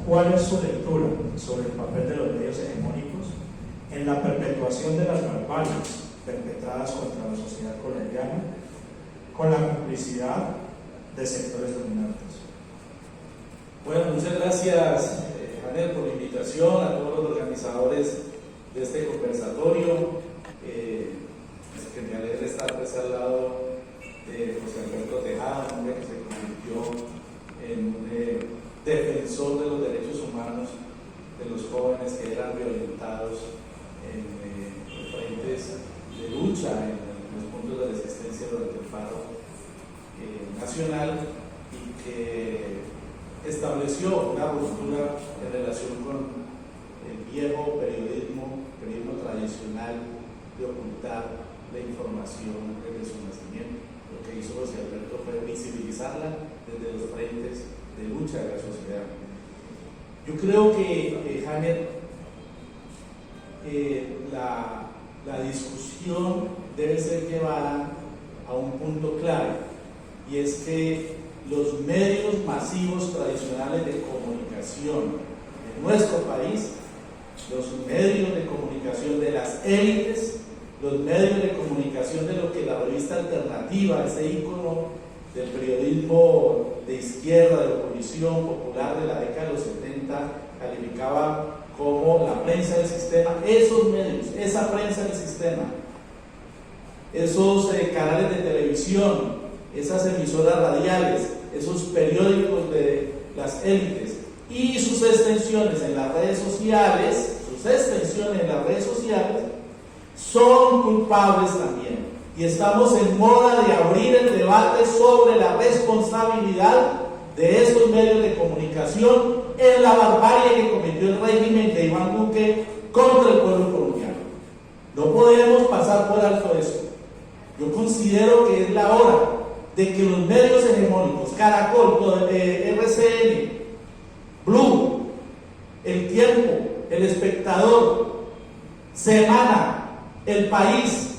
¿Cuál es su lectura sobre el papel de los medios hegemónicos en la perpetuación de las barbaries perpetradas contra la sociedad colombiana con la complicidad de sectores dominantes? Bueno, muchas gracias, Janel, por la invitación, a todos los organizadores de este conversatorio. Que me alegra estar pues al lado de José Alberto Tejada, un hombre que se convirtió en un defensor de los derechos humanos de los jóvenes que eran violentados en los frentes de lucha, en los puntos de resistencia durante el paro nacional, y que estableció una ruptura en relación con el viejo periodismo tradicional de ocultar la información desde su nacimiento. Lo que hizo José Alberto fue visibilizarla desde los frentes de lucha de la sociedad. Yo creo que, Janet, la discusión debe ser llevada a un punto clave, y es que los medios masivos tradicionales de comunicación en nuestro país, los medios de comunicación de las élites, los medios de comunicación de lo que la revista Alternativa, ese ícono del periodismo de izquierda, de oposición popular de la década de los 70, calificaba como la prensa del sistema, esos medios, esa prensa del sistema, esos canales de televisión, esas emisoras radiales, esos periódicos de las élites y sus extensiones en las redes sociales, son culpables también. Y estamos en moda de abrir el debate sobre la responsabilidad de estos medios de comunicación en la barbarie que cometió el régimen de Iván Duque contra el pueblo colombiano. No podemos pasar por alto eso. Yo considero que es la hora de que los medios hegemónicos, Caracol, RCN, Blue, El Tiempo, El Espectador, Semana, El País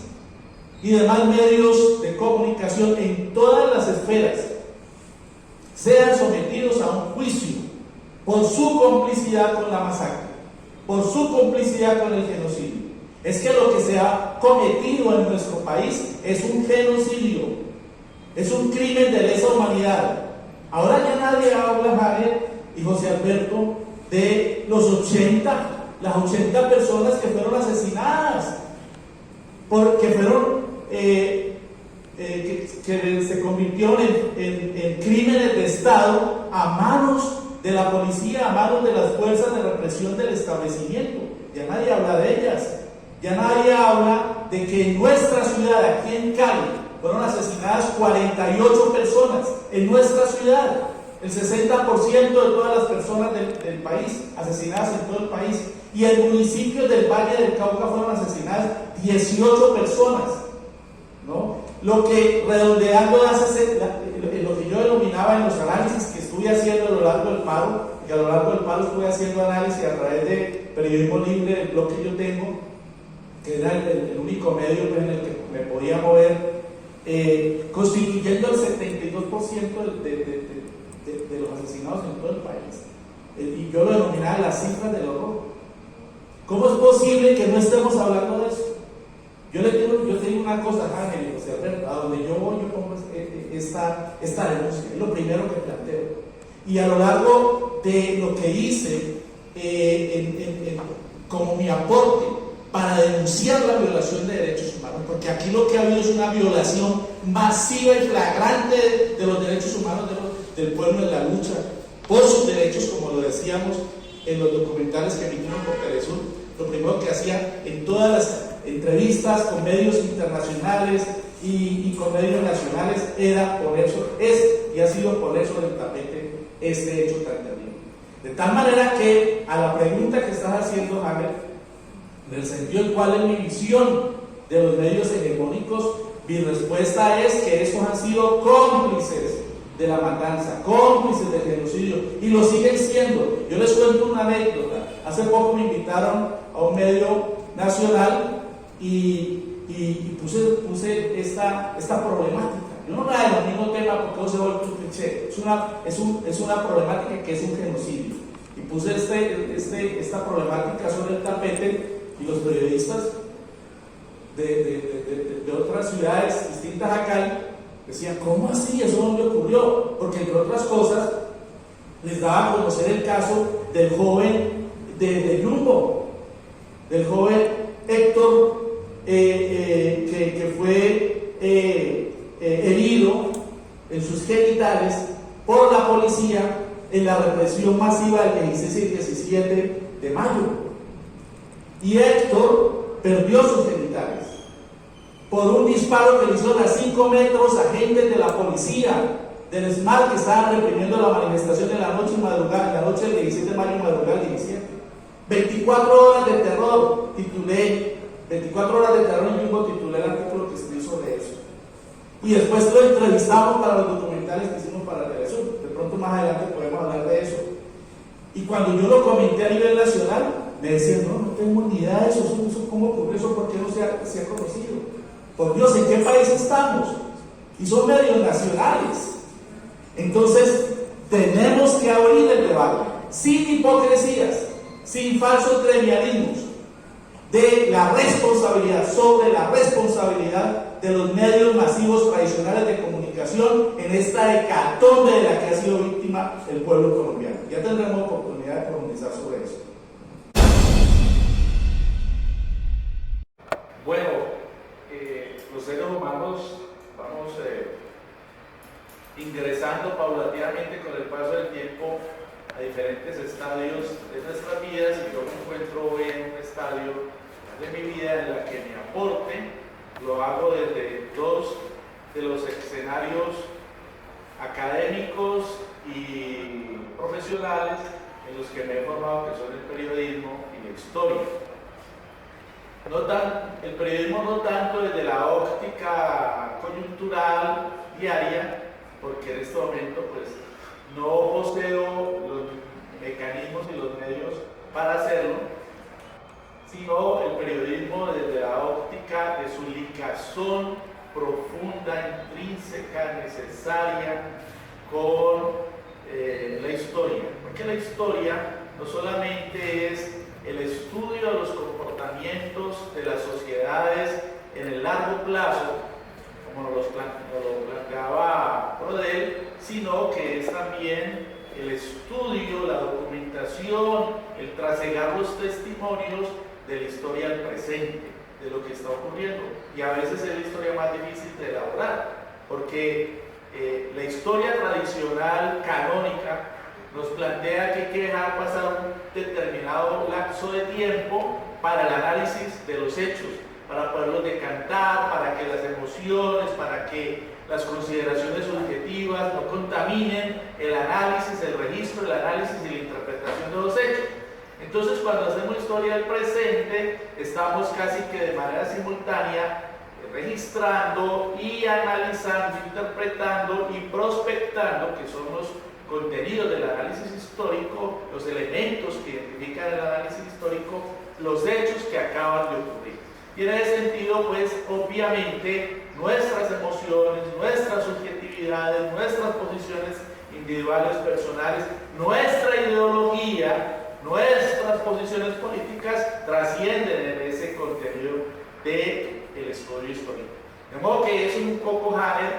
y demás medios de comunicación en todas las esferas sean sometidos a un juicio por su complicidad con la masacre, por su complicidad con el genocidio. Es que lo que se ha cometido en nuestro país es un genocidio, es un crimen de lesa humanidad. Ahora ya nadie habla, Javier y José Alberto, de las 80 personas que fueron asesinadas, porque fueron que se convirtieron en crímenes de Estado a manos de la policía, a manos de las fuerzas de represión del establecimiento. Ya nadie habla de ellas. Ya nadie habla de que en nuestra ciudad, aquí en Cali, fueron asesinadas 48 personas en nuestra ciudad. El 60% de todas las personas del país asesinadas en todo el país. Y en municipios del Valle del Cauca fueron asesinadas 18 personas, ¿no? Lo que redondeando hace lo que yo denominaba en los análisis que estuve haciendo a lo largo del paro, que a lo largo del paro estuve haciendo análisis a través de Periodismo Libre, el blog que yo tengo, que era el único medio en el que me podía mover, constituyendo el 72% de los asesinados en todo el país. Y yo lo denominaba las cifras del horror. ¿Cómo es posible que no estemos hablando de eso? Yo te digo una cosa, Ángel y José Alberto, a donde yo voy, yo pongo esta denuncia, es lo primero que planteo. Y a lo largo de lo que hice como mi aporte para denunciar la violación de derechos humanos, porque aquí lo que ha habido es una violación masiva y flagrante de los derechos humanos del pueblo en la lucha por sus derechos, como lo decíamos en los documentales que emitieron por Telesur. Lo primero que hacía en todas las entrevistas con medios internacionales y con medios nacionales era poner y ha sido poner sobre el tapete este hecho tan terrible. De tal manera que a la pregunta que estás haciendo, Javier, en el sentido de cuál es mi visión de los medios hegemónicos, mi respuesta es que estos han sido cómplices de la matanza, cómplices del genocidio, y lo siguen siendo. Yo les cuento una anécdota. Hace poco me invitaron a un medio nacional y puse esta problemática. Yo no la denomino tema porque no se vuelve un cliché. Es una problemática que es un genocidio. y puse esta problemática sobre el tapete, y los periodistas de otras ciudades distintas a Cali decían, ¿cómo así? ¿Eso dónde ocurrió? Porque entre otras cosas les daba a conocer el caso del joven de Jumbo, del joven Héctor, que fue herido en sus genitales por la policía en la represión masiva del 16 y 17 de mayo. Y Héctor perdió sus genitales por un disparo que le hicieron a 5 metros agentes de la policía del SMART que estaban reprimiendo la manifestación en la noche y madrugada, en la noche del 17 de mayo y madrugada del 17. 24 horas de terror, titulé 24 horas de terror en Jumbo, titulé el artículo que escribí sobre eso. Y después lo entrevistamos para los documentales que hicimos para Telesur. De pronto más adelante podemos hablar de eso. Y cuando yo lo comenté a nivel nacional, me decían, no tengo ni idea de eso, ¿cómo ocurrió eso? ¿Por qué no se ha conocido? Por Dios, ¿en qué país estamos? Y son medios nacionales. Entonces, tenemos que abrir el debate, sin hipocresías, sin falsos gremialismos, de la responsabilidad, sobre la responsabilidad de los medios masivos tradicionales de comunicación en esta hecatombe de la que ha sido víctima el pueblo colombiano. Ya tendremos oportunidad de profundizar sobre eso. Bueno, los seres humanos vamos ingresando paulatinamente con el paso del tiempo a diferentes estadios de nuestras vidas, y yo me encuentro hoy en un estadio de mi vida en la que mi aporte lo hago desde 2 de los escenarios académicos y profesionales en los que me he formado, que son el periodismo y la historia. El periodismo no tanto desde la óptica coyuntural diaria, porque en este momento pues no poseo los mecanismos y los medios para hacerlo, sino el periodismo desde la óptica de su ligazón profunda, intrínseca, necesaria con la historia. Porque la historia no solamente es el estudio de los comportamientos de las sociedades en el largo plazo, como lo planteaba Brodel, sino que es también el estudio, la documentación, el trasegar los testimonios de la historia del presente, de lo que está ocurriendo. Y a veces es la historia más difícil de elaborar, porque la historia tradicional, canónica, nos plantea que hay que dejar pasar un determinado lapso de tiempo para el análisis de los hechos, para poderlos decantar, para que las emociones, para que las consideraciones subjetivas no contaminen el análisis, el registro, el análisis y la interpretación de los hechos. Entonces, cuando hacemos historia del presente, estamos casi que de manera simultánea registrando y analizando, interpretando y prospectando, que son los contenidos del análisis histórico, los elementos que identifican el análisis histórico, los hechos que acaban de ocurrir. Y en ese sentido, pues, obviamente, nuestras emociones, nuestras subjetividades, nuestras posiciones individuales, personales, nuestra ideología, nuestras posiciones políticas trascienden en ese contenido del estudio histórico. De modo que es un poco Janer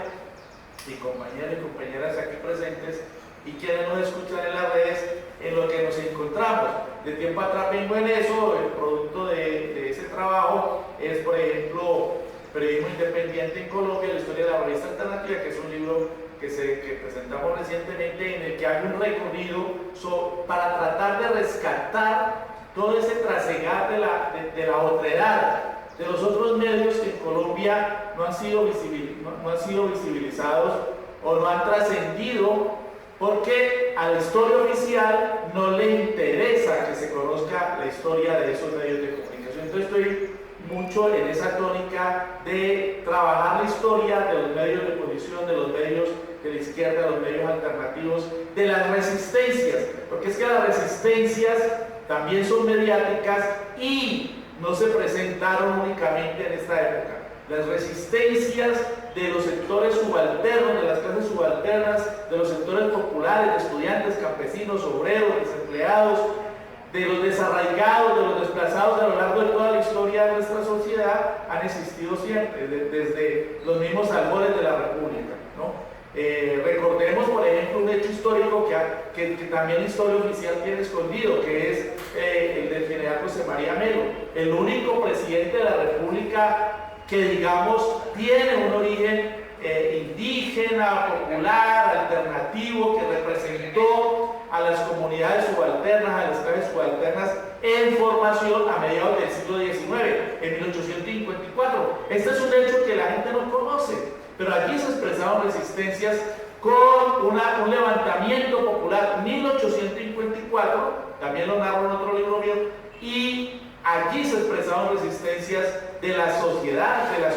y compañeros y compañeras aquí presentes y quienes nos escuchan en las redes en lo que nos encontramos. De tiempo atrás vengo en eso, el producto de ese trabajo es, por ejemplo, Periodismo Independiente en Colombia, la historia de la revista alternativa, que es un libro que presentamos recientemente, en el que hay un recorrido para tratar de rescatar todo ese trasegar de la otredad, de los otros medios que en Colombia no han sido visibilizados o no han trascendido, porque a la historia oficial no le interesa que se conozca la historia de esos medios de comunicación. Entonces estoy mucho en esa tónica de trabajar la historia de los medios de oposición, de los medios de la izquierda, de los medios alternativos, de las resistencias, porque es que las resistencias también son mediáticas y no se presentaron únicamente en esta época. Las resistencias de los sectores subalternos, de las clases subalternas, de los sectores populares, de estudiantes, campesinos, obreros, desempleados, desempleados, de los desarraigados, de los desplazados a lo largo de toda la historia de nuestra sociedad han existido siempre, desde los mismos albores de la República, ¿no? Recordemos, por ejemplo, un hecho histórico que también la historia oficial tiene escondido, que es el del general José María Melo, el único presidente de la República que, digamos, tiene un origen indígena, popular, alternativo, que representó a las comunidades subalternas, a las clases subalternas en formación a mediados del siglo XIX, en 1854. Este es un hecho que la gente no conoce, pero aquí se expresaron resistencias con un levantamiento popular, 1854, también lo narro en otro libro mío, y allí se expresaron resistencias de la sociedad de la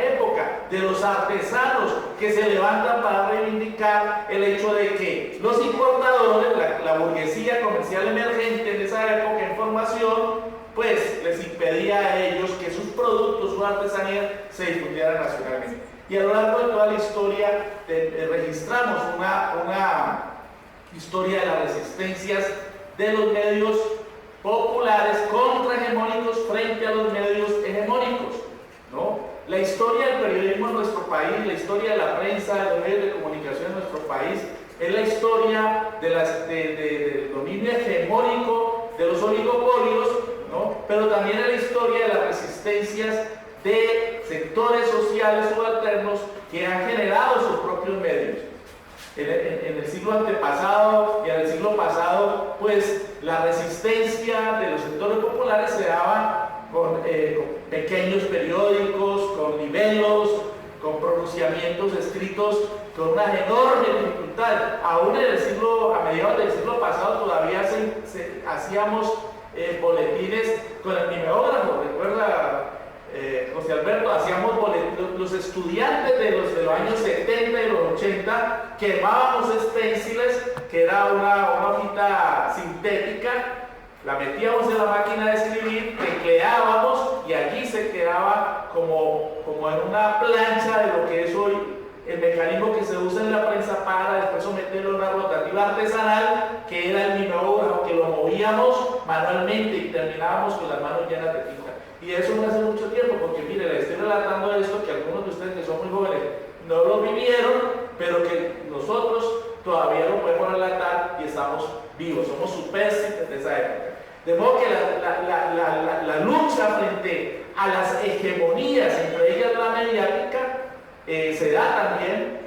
época, de los artesanos que se levantan para reivindicar el hecho de que los importadores, la burguesía comercial emergente en esa época en formación, pues les impedía a ellos que sus productos, su artesanía se difundieran nacionalmente. Y a lo largo de toda la historia registramos una historia de las resistencias de los medios populares contrahegemónicos frente a los medios hegemónicos, ¿no? La historia del periodismo en nuestro país, la historia de la prensa, de los medios de comunicación en nuestro país, es la historia del dominio hegemónico de los oligopolios, ¿no? Pero también es la historia de las resistencias de sectores sociales subalternos que han generado sus propios medios. En el siglo antepasado y en el siglo pasado, pues la resistencia de los sectores populares se daba con pequeños periódicos, con libelos, con pronunciamientos escritos con una enorme dificultad. Aún a mediados del siglo pasado todavía hacíamos boletines con el mimeógrafo, recuerda José Alberto, hacíamos boletines, los estudiantes de los años 70 y los 80 quemábamos stenciles, que era una hojita sintética, la metíamos en la máquina de escribir, tecleábamos y allí se quedaba como en una plancha de lo que es hoy el mecanismo que se usa en la prensa para después someterlo a una rotativa artesanal, que era el mimeógrafo, que lo movíamos manualmente y terminábamos con las manos llenas de tinta. Y eso no hace mucho tiempo, porque mire, les estoy relatando esto que algunos de ustedes que son muy jóvenes no lo vivieron, pero que nosotros todavía lo podemos relatar y estamos vivos, somos supersticios de esa época. De modo que la lucha frente a las hegemonías, entre ellas la mediática, se da también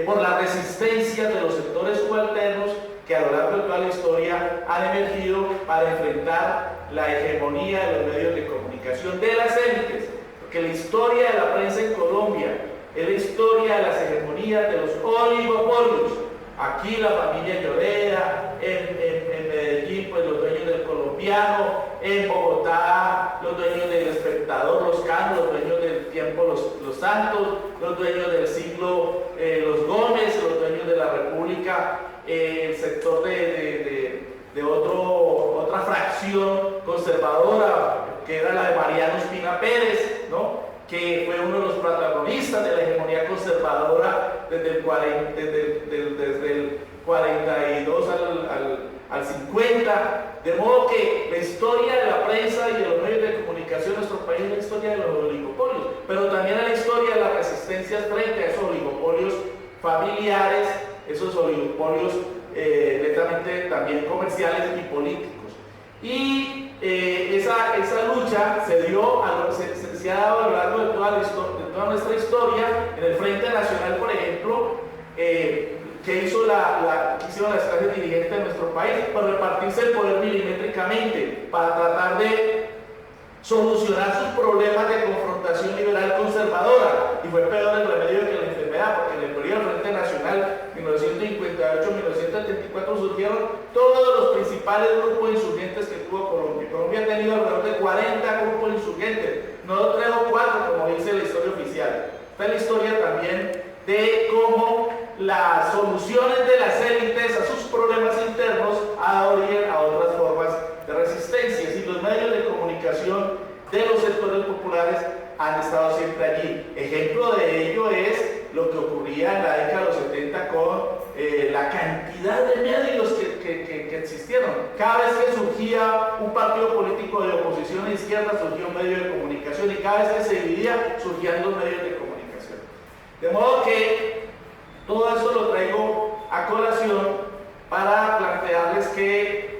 por la resistencia de los sectores subalternos que a lo largo de toda la historia han emergido para enfrentar la hegemonía de los medios de comunicación de las élites, porque la historia de la prensa en Colombia es la historia de las hegemonías de los oligopolios. Aquí la familia Lloreda, en Medellín pues los dueños del Colombiano, en Bogotá los dueños del Espectador, los Cano, los dueños del Tiempo, los Santos, los dueños del Siglo, los Gómez, los dueños de la República, el sector de otra fracción conservadora, que era la de Mariano Espina Pérez, ¿no? Que fue uno de los protagonistas de la hegemonía conservadora desde el 42 al 50, de modo que la historia de la prensa y de los medios de comunicación en nuestro país es la historia de los oligopolios, pero también es la historia de las resistencias frente a esos oligopolios familiares, esos oligopolios netamente también comerciales y políticos. Y esa lucha se ha dado a lo largo de toda nuestra historia. En el Frente Nacional, por ejemplo, que hicieron las clases dirigentes de nuestro país, para repartirse el poder milimétricamente, para tratar de solucionar sus problemas de confrontación liberal conservadora, y fue peor el remedio que la enfermedad, porque en el periodo del Frente Nacional 1958-1974 surgieron todos los principales grupos insurgentes que tuvo Colombia. Colombia ha tenido alrededor de 40 grupos insurgentes, no 3 o 4 como dice la historia oficial. Está la historia también de cómo las soluciones de las élites a sus problemas internos ha dado origen a otras formas de resistencia, y los medios de comunicación de los sectores populares han estado siempre allí. Ejemplo de ello es lo que ocurría en la década de los 70 con la cantidad de medios que existieron. Cada vez que surgía un partido político de oposición a izquierda, surgía un medio de comunicación, y cada vez que se dividía, surgían dos medios de comunicación. De modo que todo eso lo traigo a colación para plantearles que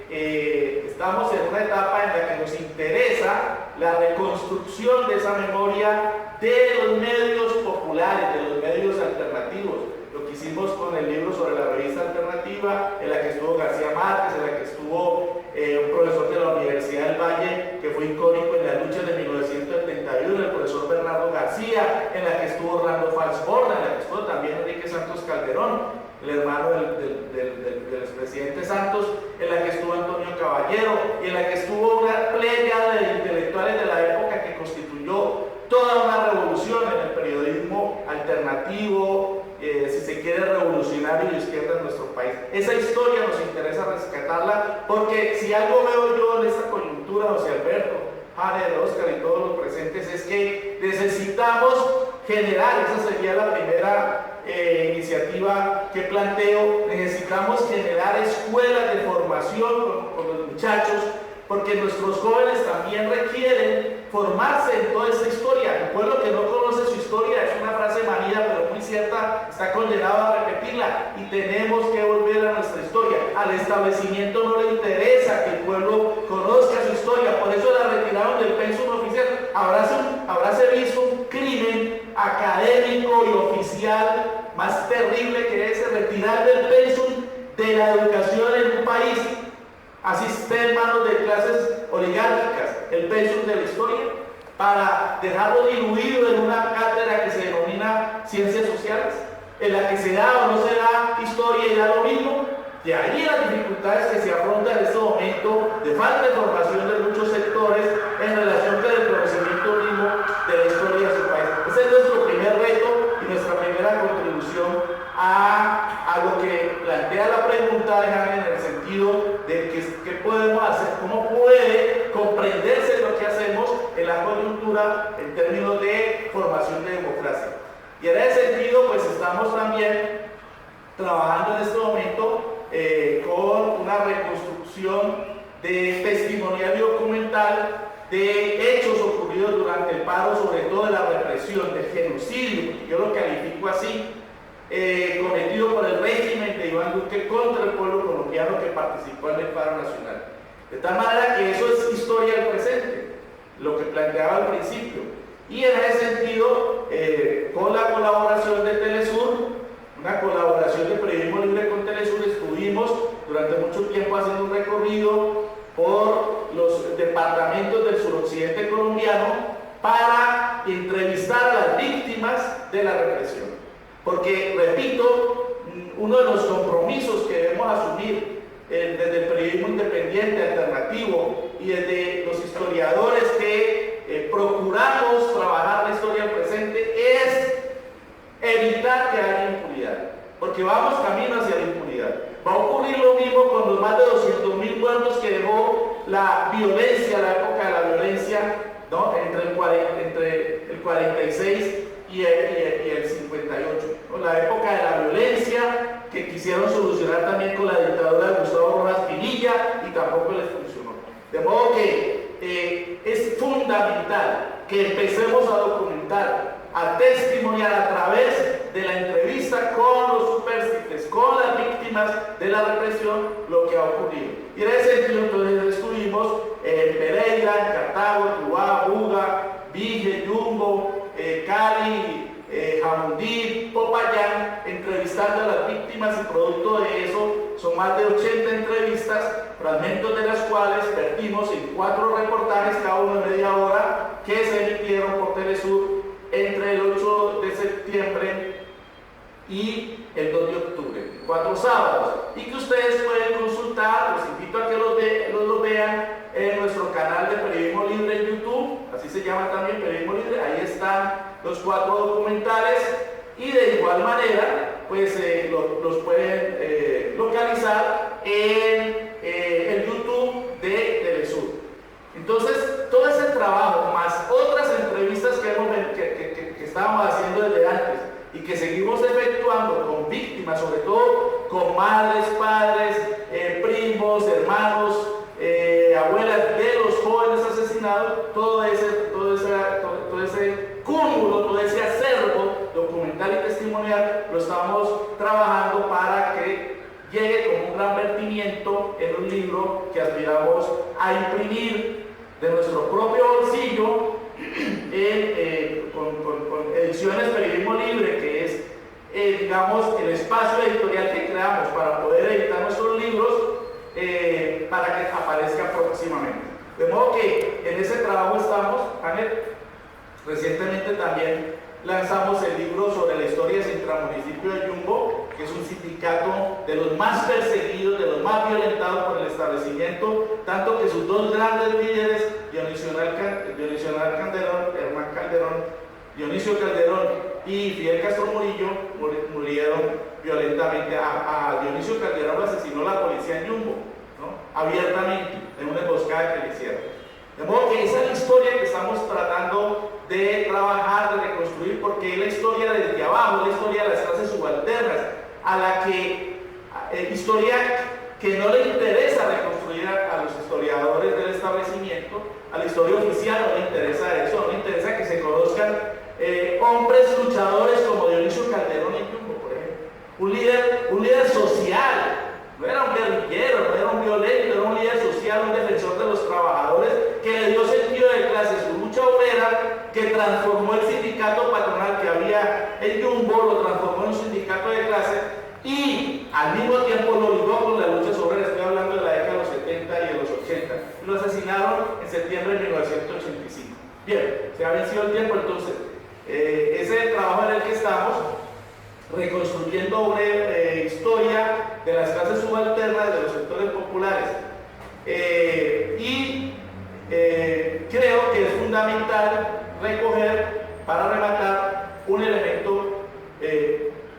estamos en una etapa en la que nos interesa la reconstrucción de esa memoria de los medios populares, de los medios alternativos. Lo que hicimos con el libro sobre la revista alternativa, en la que estuvo García Márquez, en la que estuvo un profesor de la Universidad del Valle que fue icónico en la lucha de 1971, el profesor Bernardo García, en la que estuvo Orlando Falsborda, en la que estuvo también Enrique Santos Calderón, el hermano del expresidente Santos, en la que estuvo Antonio Caballero, y en la que estuvo una playa de intelectuales de la época que constituyó toda una revolución en el periodismo alternativo, si se quiere, revolucionario y izquierda en nuestro país. Esa historia nos interesa rescatarla, porque si algo veo yo en esta coyuntura, José Alberto, Jared, Oscar y todos los presentes, es que necesitamos generar, esa sería la primera iniciativa que planteo, necesitamos generar escuelas de formación con los muchachos, porque nuestros jóvenes también requieren formarse en toda esta historia. El pueblo que no conoce su historia, es una frase manida pero muy cierta, está condenado a repetirla, y tenemos que volver a nuestra historia. Al establecimiento no le interesa que el pueblo conozca su historia, por eso la retiraron del pensum oficial. Habráse visto un crimen académico y oficial más terrible que ese, retirar del pensum de la educación en un país. Así está en manos de clases oligárquicas el pensum de la historia, para dejarlo diluido en una cátedra que se denomina ciencias sociales, en la que se da o no se da historia y da lo mismo. De ahí las dificultades que se afrontan en este momento de falta de formación de muchos sectores en relación con el conocimiento mismo de la historia de su país. Ese es nuestro primer reto y nuestra primera contribución a lo que plantea la pregunta de Jaime, en el sentido de qué podemos hacer, cómo puede comprenderse lo que hacemos en la coyuntura en términos de formación de democracia. Y en ese sentido, pues estamos también trabajando en este momento con una reconstrucción de testimonial y documental de hechos ocurridos durante el paro, sobre todo de la represión, del genocidio, yo lo califico así, cometido por el régimen de Iván Duque contra el pueblo colombiano que participó en el paro nacional. De tal manera que eso es historia del presente, lo que planteaba al principio. Y en ese sentido, con la colaboración de Telesur, una colaboración de Periodismo Libre con Telesur, estuvimos durante mucho tiempo haciendo un recorrido por los departamentos del suroccidente colombiano para entrevistar a las víctimas de la represión. Porque, repito, uno de los compromisos que debemos asumir desde el periodismo independiente, alternativo, y desde los historiadores que procuramos trabajar la historia del presente, es evitar que haya impunidad, porque vamos camino hacia la impunidad. Va a ocurrir lo mismo con los más de 200.000 muertos que dejó la violencia, la época de la violencia, ¿no? entre el 46 y el 58, ¿no? La época de la violencia que quisieron solucionar también con la dictadura de Gustavo Rojas Pinilla y tampoco les funcionó. De modo que es fundamental que empecemos a documentar, a testimoniar a través de la entrevista con los superstícios, con las víctimas de la represión, lo que ha ocurrido. Y en ese sentido, entonces, estuvimos en Pereira, en Cartago, Tubá, Buga, Vige, Yumbo, Cali, Jamundí, Popayán, entrevistando a las víctimas, y producto de eso son más de 80 entrevistas, fragmentos de las cuales vertimos en 4 reportajes, cada uno de media hora, que se emitieron por Telesur entre el 8 de septiembre y el 2 de octubre, 4 sábados, y que ustedes pueden consultar. Los invito a que los vean en nuestro canal de Periodismo Libre en YouTube, así se llama también, Periodismo Libre. Ahí están los 4 documentales, y de igual manera pues los pueden localizar en el YouTube de Telesur. Entonces, todo ese trabajo, más otras entrevistas que estábamos haciendo desde antes y que seguimos efectuando con víctimas, sobre todo con madres, padres, primos, primos, hermanos, abuelas de los jóvenes asesinados, todo ese cúmulo, todo ese acervo documental y testimonial lo estamos trabajando para que llegue como un gran vertimiento en un libro que aspiramos a imprimir de nuestro propio bolsillo con Ediciones Periodismo Libre, que es digamos el espacio editorial que creamos para poder editar nuestros libros, para que aparezca próximamente. De modo que en ese trabajo estamos, Ángel. Recientemente también lanzamos el libro sobre la historia del intramunicipio de Yumbo, que es un sindicato de los más perseguidos, de los más violentados por el establecimiento, tanto que sus dos grandes líderes, Dionisio Calderón y Fidel Castro Murillo, murieron violentamente. A Dionisio Calderón lo asesinó la policía en Yumbo, ¿no? Abiertamente, en una emboscada que le hicieron. De modo que esa es la historia que estamos tratando de trabajar, de reconstruir, porque es la historia desde abajo, la historia de las clases subalternas, a la que, historia que no le interesa reconstruir a los historiadores del establecimiento, a la historia oficial no le interesa eso, no le interesa que se conozcan hombres luchadores como Dionisio Calderón y Yumbo, por ejemplo, un líder social. No era un guerrillero, no era un violento, era un líder social, un defensor de los trabajadores que le dio sentido de clase, su lucha obrera, que transformó el sindicato patronal que había en Yumbo, lo transformó en un sindicato de clase y al mismo tiempo lo ligó con la lucha obrera. Estoy hablando de la década de los 70 y de los 80. Lo asesinaron en septiembre de 1985. Bien, se ha vencido el tiempo, entonces ese es el trabajo en el que estamos, reconstruyendo historia de las clases subalternas, de los sectores populares. Creo que es fundamental recoger, para rematar, un elemento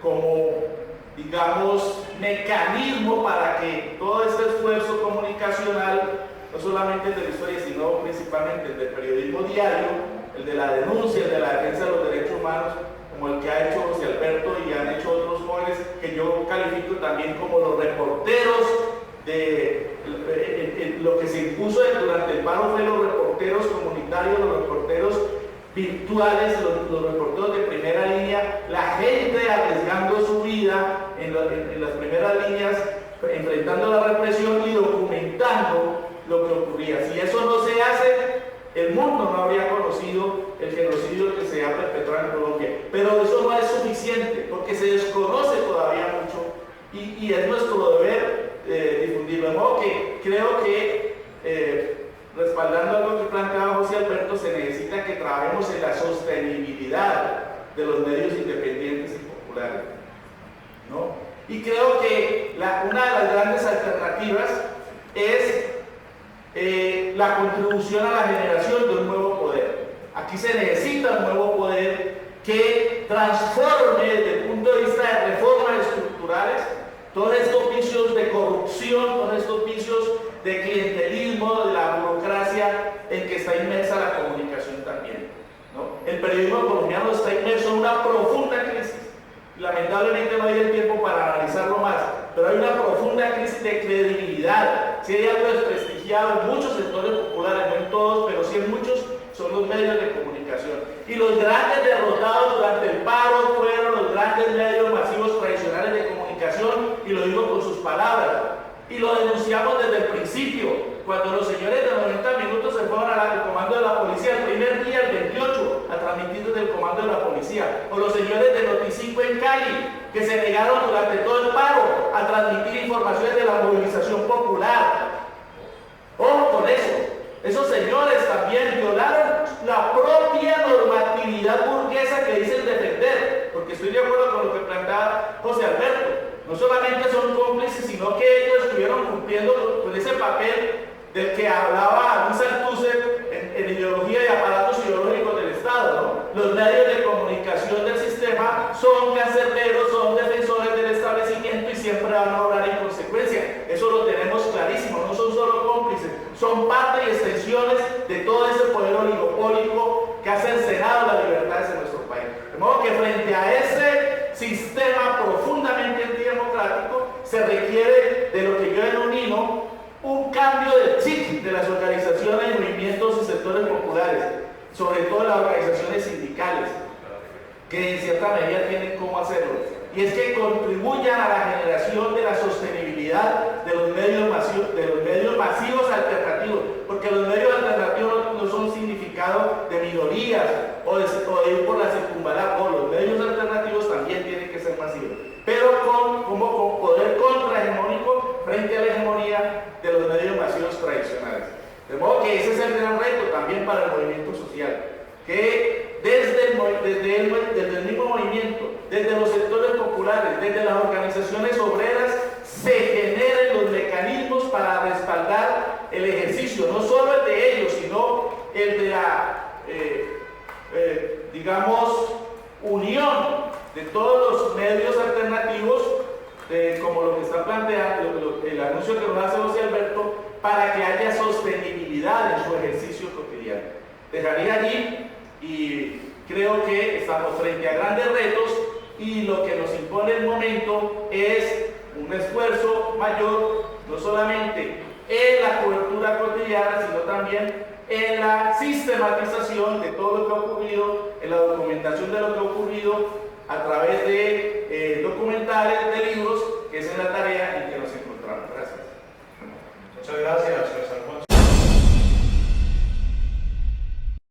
como, digamos, mecanismo para que todo este esfuerzo comunicacional, no solamente el de la historia, sino principalmente el del periodismo diario, el de la denuncia, el de la defensa de los derechos humanos, como el que ha hecho José Alberto y han hecho otros jóvenes, que yo califico también como los reporteros de lo que se impuso durante el paro, fue los reporteros comunitarios, los reporteros virtuales, los reporteros de primera línea, la gente arriesgando su vida en las primeras líneas, enfrentando la represión y documentando lo que ocurría. Si eso no se hace, el mundo no habría conocido el genocidio que se ha perpetrado en Colombia. Pero eso no es suficiente, porque se desconoce todavía mucho y es nuestro deber difundirlo. De modo que creo que, respaldando algo que planteaba José Alberto, se necesita que trabajemos en la sostenibilidad de los medios independientes y populares, ¿no? Y creo que una de las grandes alternativas es la contribución a la generación de un nuevo poder. Aquí se necesita un nuevo poder que transforme desde el punto de vista de reformas estructurales todos estos vicios de corrupción, todos estos vicios de clientelismo, de la burocracia en que está inmersa la comunicación también, ¿no? El periodismo colombiano está inmerso en una profunda crisis. Lamentablemente no hay el tiempo para analizarlo más, pero hay una profunda crisis de credibilidad. Si hay algo desprestigiado en muchos sectores populares, no en todos, pero sí en muchos, son los medios de comunicación. Y los grandes derrotados durante el paro fueron los grandes medios masivos tradicionales de comunicación, y lo digo con sus palabras. Y lo denunciamos desde el principio, cuando los señores de 90 minutos se fueron al comando de la policía, el primer día, el 28, a transmitir desde el comando de la policía. O los señores de Noti5 en Cali, que se negaron durante todo el paro a transmitir informaciones de la movilización popular. Ojo con eso. Esos señores también violaron la propia normatividad burguesa que dicen defender, porque estoy de acuerdo con lo que planteaba José Alberto. No solamente son cómplices, sino que ellos estuvieron cumpliendo con ese papel del que hablaba Luis Althusser en ideología y aparatos ideológicos del Estado, ¿no? Los medios de comunicación del sistema son cancerberos, son defensores del establecimiento y siempre van a obrar en consecuencia. Eso lo tenemos clarísimo, no son solo cómplices, son parte y extensiones de todo ese poder oligopólico que ha cercenado las libertades en nuestro país. De modo que frente a ese sistema profundamente antidemocrático se requiere de lo que yo denomino sobre todo las organizaciones sindicales, que en cierta medida tienen cómo hacerlo. Y es que contribuyan a la generación de la sostenibilidad de los medios masivos alternativos, porque los medios alternativos no son significado de minorías o de ir por la circunvalar, no, los medios alternativos también tienen que ser masivos, pero con poder contrahegemónico frente a la hegemonía de los medios masivos tradicionales. De modo que ese es el gran reto también para el movimiento social, que desde el mismo movimiento, desde los sectores populares, desde las organizaciones obreras, se generen los mecanismos para respaldar el ejercicio, no solo el de ellos, sino el de la, digamos, unión de todos los medios alternativos, como lo que está planteando, el anuncio que nos hace José Alberto, para que haya sostenibilidad en su ejercicio cotidiano. Dejaría allí, y creo que estamos frente a grandes retos, y lo que nos impone el momento es un esfuerzo mayor, no solamente en la cobertura cotidiana, sino también en la sistematización de todo lo que ha ocurrido, en la documentación de lo que ha ocurrido a través